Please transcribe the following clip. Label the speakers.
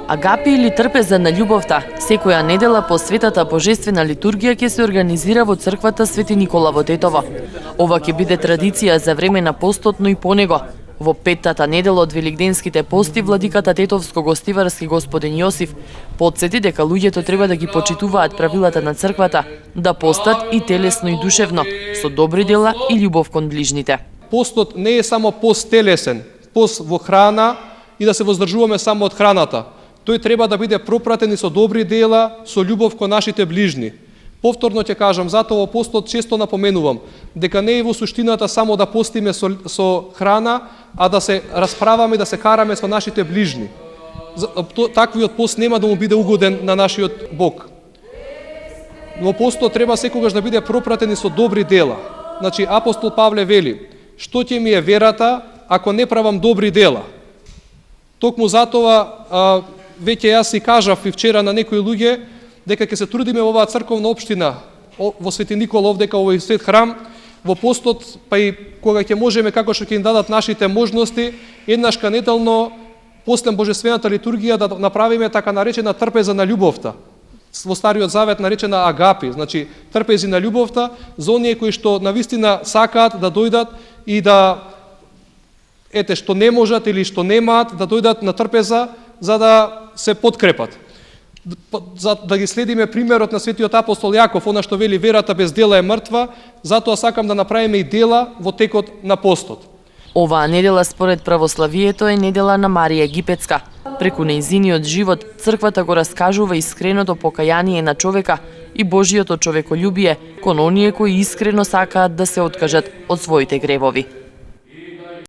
Speaker 1: Агапи или трпеза на љубовта, секоја недела по светата божествена литургија ќе се организира во црквата Свети Никола во Тетово. Ова ќе биде традиција за време на постот, но и по него. Во петтата недела од великденските пости, владиката Тетовско-гостиварски господин Јосиф потсети дека луѓето треба да ги почитуваат правилата на црквата, да постат и телесно и душевно, со добри дела и љубов кон ближните.
Speaker 2: Постот не е само пост телесен, пост во храна и да се воздржуваме само од храната. Тој треба да биде пропратен и со добри дела, со љубов кон нашите ближни. Повторно ќе кажам, затоа во постот често напоменувам дека не е во суштината само да постиме со храна, а да се расправаме, да се караме со нашите ближни. Таквиот пост нема да му биде угоден на нашиот Бог. Во постот треба секогаш да биде пропратен и со добри дела. Значи, апостол Павле вели: што ќе ми е верата ако не правам добри дела? Токму затоа веќе јас си кажав и вчера на некои луѓе дека ќе се трудиме во оваа црковна општина во Свети Никола, овдека овој свет храм, во постот, па и кога ќе можеме, како што ќе им дадат нашите можности, еднаш канетално после божествената литургија да направиме така наречена трпеза на љубовта. Во Стариот Завет наречена агапи, значи трпези на љубовта за оние кои што навистина сакаат да дојдат и да што не можат или што немаат, да дојдат на трпеза за да се подкрепат. За да ги следиме примерот на светиот апостол Јаков, она што вели верата без дела е мртва, затоа сакам да направиме и дела во текот на постот.
Speaker 1: Оваа недела според православието е недела на Марија Египетска. Преку нејзиниот живот црквата го раскажува искреното покаяние на човека и Божиото човеколюбие кон оние кои искрено сакаат да се откажат од своите гревови.